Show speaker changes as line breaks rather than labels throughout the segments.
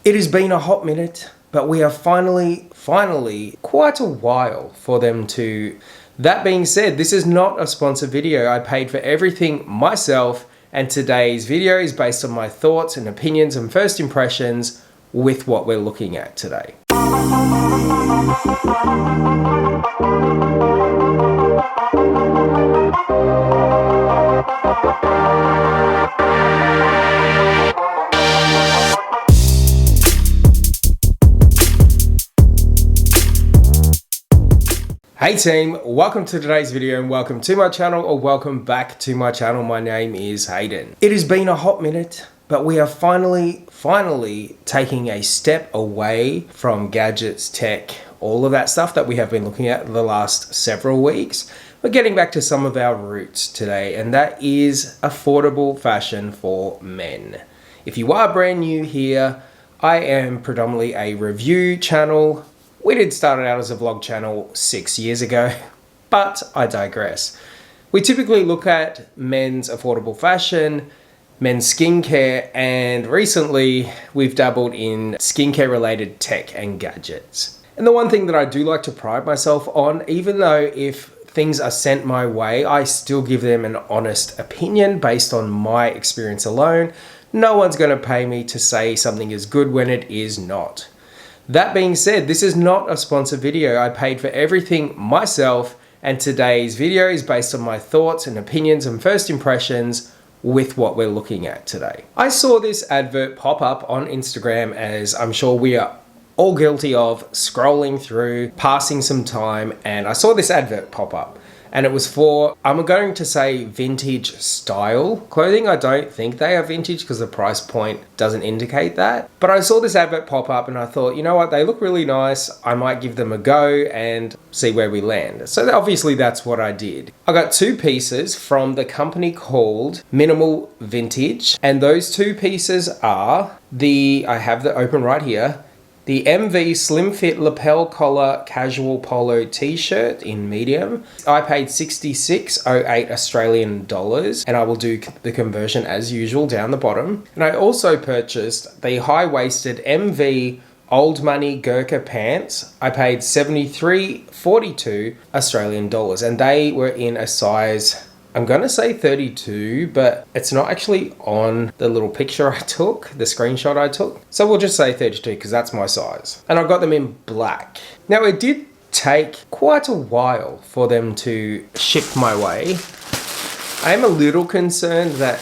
It has been a hot minute, but we are finally quite a while for them to. That being said, this is not a sponsored video. I paid for everything myself, and today's video is based on my thoughts and opinions and first impressions with what we're looking at today. Hey team, welcome to today's video and welcome to my channel, or welcome back to my channel. My name is Hayden. It has been a hot minute, but we are finally taking a step away from gadgets, tech, all of that stuff that we have been looking at the last several weeks. We're getting back to some of our roots today, and that is affordable fashion for men. If you are brand new here, I am predominantly a review channel. We did start it out as a vlog channel 6 years ago, but I digress. We typically look at men's affordable fashion, men's skincare, and recently we've dabbled in skincare related tech and gadgets. And the one thing that I do like to pride myself on, even though if things are sent my way, I still give them an honest opinion based on my experience alone. No one's going to pay me to say something is good when it is not. That being said, this is not a sponsored video. I paid for everything myself, and today's video is based on my thoughts and opinions and first impressions with what we're looking at today. I saw this advert pop up on Instagram, as I'm sure we are all guilty of, scrolling through, passing some time, and I saw this advert pop up. And it was for, I'm going to say, vintage style clothing. I don't think they are vintage because the price point doesn't indicate that. But I saw this advert pop up and I thought, you know what, they look really nice. I might give them a go and see where we land. So obviously that's what I did. I got two pieces from the company called Minimal Vintage. And those two pieces are I have the open right here, the MV Slim Fit Lapel Collar Casual Polo T-shirt in medium. I paid $66.08 Australian dollars, and I will do the conversion as usual down the bottom. And I also purchased the high-waisted MV Old Money Gurkha pants. I paid $73.42 Australian dollars, and they were in a size, I'm going to say 32, but it's not actually on the little picture I took, the screenshot I took. So we'll just say 32 because that's my size. And I got them in black. Now it did take quite a while for them to ship my way. I am a little concerned that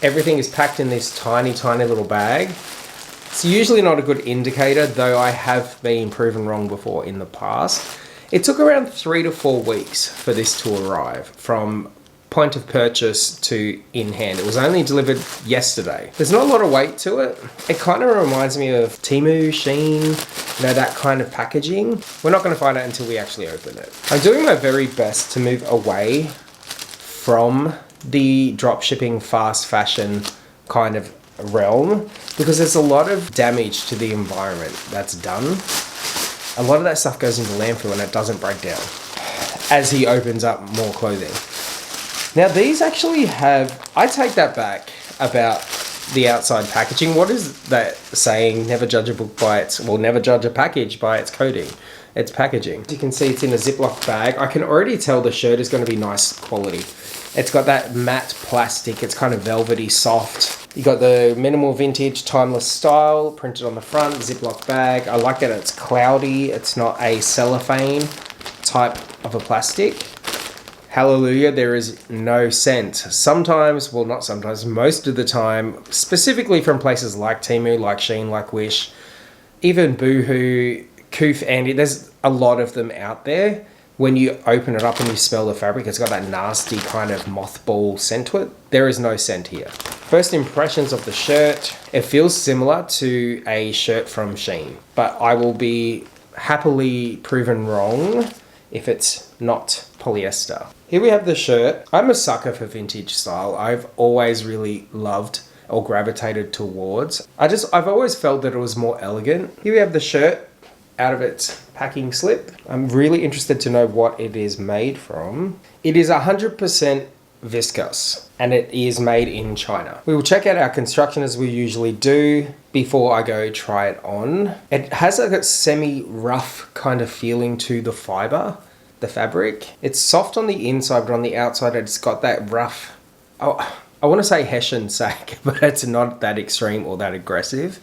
everything is packed in this tiny little bag. It's usually not a good indicator, though I have been proven wrong before in the past. It took around 3 to 4 weeks for this to arrive from point of purchase to in hand. It was only delivered yesterday. There's not a lot of weight to it. It kind of reminds me of Temu, Shein, that kind of packaging. We're not going to find out until we actually open it. I'm doing my very best to move away from the drop shipping fast fashion kind of realm because there's a lot of damage to the environment that's done. A lot of that stuff goes into landfill and it doesn't break down as he opens up more clothing. Now these actually have, I take that back about the outside packaging. What is that saying? Never judge a book by its, well, never judge a package by its coating. It's packaging. As you can see, it's in a Ziploc bag. I can already tell the shirt is going to be nice quality. It's got that matte plastic. It's kind of velvety, soft. You got the Minimal Vintage Timeless Style printed on the front, Ziploc bag. I like that it's cloudy. It's not a cellophane type of a plastic. Hallelujah, there is no scent. Sometimes, well not sometimes, most of the time, specifically from places like Temu, like Shein, like Wish, even Boohoo, Koof, Andy, there's a lot of them out there. When you open it up and you smell the fabric, it's got that nasty kind of mothball scent to it. There is no scent here. First impressions of the shirt, it feels similar to a shirt from Shein, but I will be happily proven wrong if it's not polyester. Here we have the shirt. I'm a sucker for vintage style. I've always really loved or gravitated towards. I've always felt that it was more elegant. Here we have the shirt out of its packing slip. I'm really interested to know what it is made from. It is 100% viscose, and it is made in China. We will check out our construction as we usually do before I go try it on. It has like a semi-rough kind of feeling to the fiber, the fabric. It's soft on the inside, but on the outside it's got that rough, oh, I want to say Hessian sag, but it's not that extreme or that aggressive.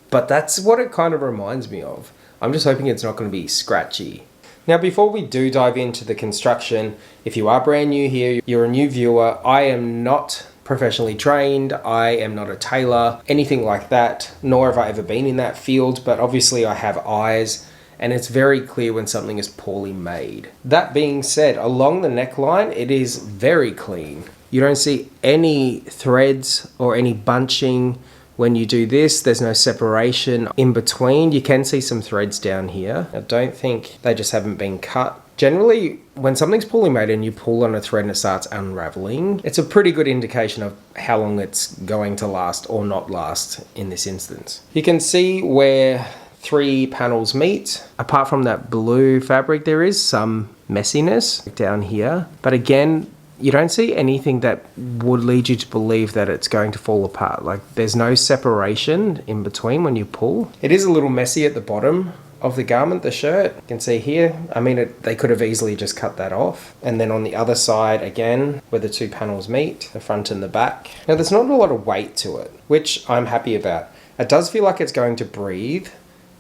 But that's what it kind of reminds me of. I'm just hoping it's not going to be scratchy. Now, before we do dive into the construction, if you are brand new here, you're a new viewer, I am not professionally trained, I am not a tailor, anything like that, nor have I ever been in that field, but obviously I have eyes, and it's very clear when something is poorly made. That being said, along the neckline, it is very clean. You don't see any threads or any bunching when you do this. There's no separation in between. You can see some threads down here. I don't think they just haven't been cut. Generally, when something's poorly made and you pull on a thread and it starts unraveling, it's a pretty good indication of how long it's going to last or not last in this instance. You can see where 3 panels meet. Apart from that blue fabric, there is some messiness down here. But again, you don't see anything that would lead you to believe that it's going to fall apart. Like, there's no separation in between when you pull. It is a little messy at the bottom of the garment, the shirt. You can see here, I mean, they could have easily just cut that off. And then on the other side, again, where the 2 panels meet, the front and the back. Now, there's not a lot of weight to it, which I'm happy about. It does feel like it's going to breathe.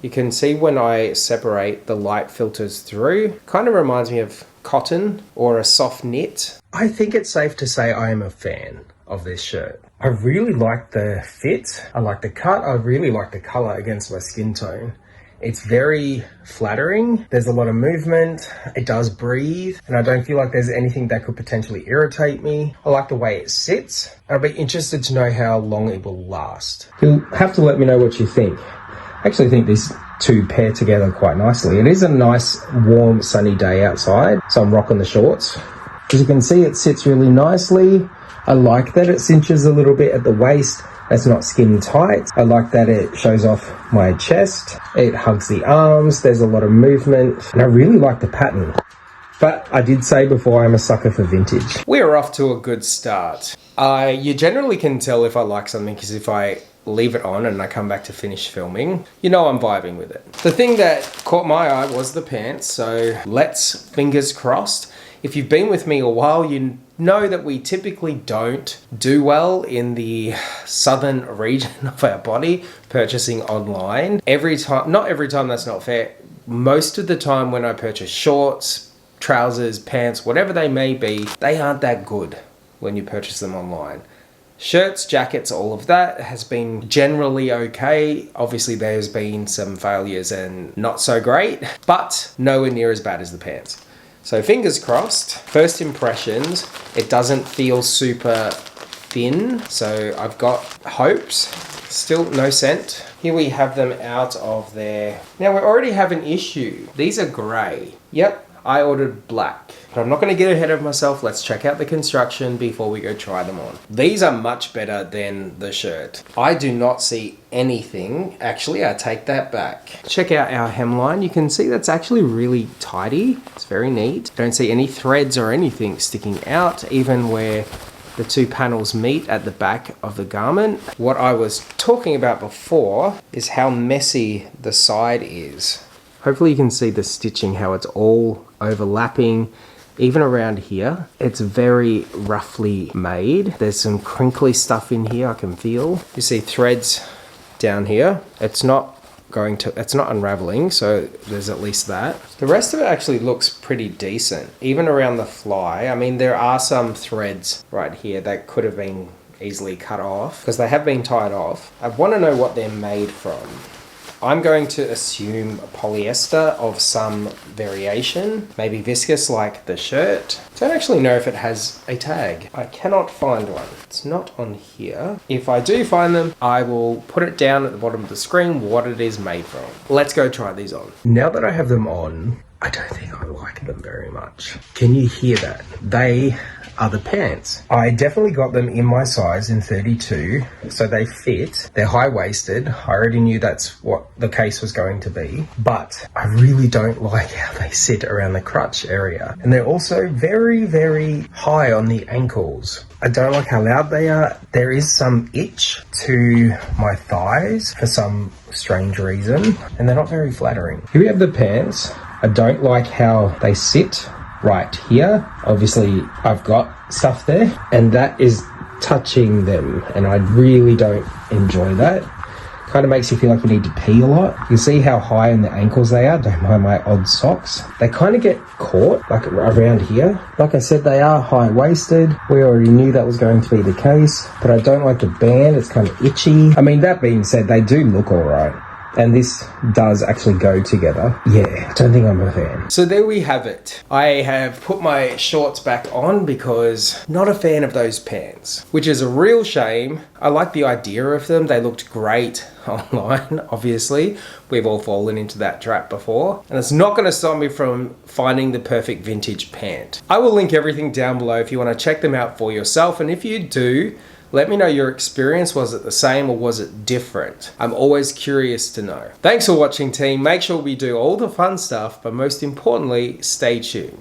You can see when I separate, the light filters through. Kind of reminds me of cotton or a soft knit. I think it's safe to say I am a fan of this shirt. I really like the fit. I like the cut. I really like the color against my skin tone. It's very flattering. There's a lot of movement. It does breathe, and I don't feel like there's anything that could potentially irritate me. I like the way it sits. I'll be interested to know how long it will last. You'll have to let me know what you think. I actually think these two pair together quite nicely. It is a nice, warm, sunny day outside, so I'm rocking the shorts. As you can see, it sits really nicely. I like that it cinches a little bit at the waist. It's not skin tight. I like that it shows off my chest. It hugs the arms. There's a lot of movement, and I really like the pattern. But I did say before, I'm a sucker for vintage. We're off to a good start. You generally can tell if I like something, because if I leave it on and I come back to finish filming, you know I'm vibing with it. The thing that caught my eye was the pants, so let's fingers crossed. If you've been with me a while, you know that we typically don't do well in the southern region of our body purchasing online. Not every time, that's not fair. Most of the time when I purchase shorts, trousers, pants, whatever they may be, they aren't that good when you purchase them online. Shirts, jackets, all of that has been generally okay. Obviously there's been some failures and not so great, but nowhere near as bad as the pants. So fingers crossed. First impressions, it doesn't feel super thin, so I've got hopes. Still no scent. Here we have them out of there. Now we already have an issue. These are grey. Yep, I ordered black. But I'm not going to get ahead of myself. Let's check out the construction before we go try them on. These are much better than the shirt. I do not see anything. Actually, I take that back. Check out our hemline. You can see that's actually really tidy. It's very neat. Don't see any threads or anything sticking out, even where the 2 panels meet at the back of the garment. What I was talking about before is how messy the side is. Hopefully you can see the stitching, how it's all overlapping. Even around here, it's very roughly made. There's some crinkly stuff in here I can feel. You see threads down here. It's not unraveling, so there's at least that. The rest of it actually looks pretty decent. Even around the fly, I mean, there are some threads right here that could have been easily cut off because they have been tied off. I want to know what they're made from. I'm going to assume polyester of some variation, maybe viscose like the shirt. Don't actually know if it has a tag. I cannot find one. It's not on here. If I do find them, I will put it down at the bottom of the screen what it is made from. Let's go try these on. Now that I have them on, I don't think I like them very much. Can you hear that? They are the pants. I definitely got them in my size in 32, so they fit. They're high-waisted. I already knew that's what the case was going to be, but I really don't like how they sit around the crotch area. And they're also very, very high on the ankles. I don't like how loud they are. There is some itch to my thighs for some strange reason, and they're not very flattering. Here we have the pants. I don't like how they sit right here. Obviously, I've got stuff there, and that is touching them, and I really don't enjoy that. Kind of makes you feel like you need to pee a lot. You can see how high in the ankles they are. Don't mind my odd socks. They kind of get caught, like around here. Like I said, they are high-waisted. We already knew that was going to be the case, but I don't like the band. It's kind of itchy. I mean, that being said, they do look all right. And this does actually go together. Yeah, I don't think I'm a fan. So there we have it. I have put my shorts back on because not a fan of those pants, which is a real shame. I like the idea of them. They looked great online, obviously. We've all fallen into that trap before. And it's not gonna stop me from finding the perfect vintage pant. I will link everything down below if you wanna check them out for yourself. And if you do, let me know your experience. Was it the same or was it different? I'm always curious to know. Thanks for watching, team. Make sure we do all the fun stuff, but most importantly, stay tuned.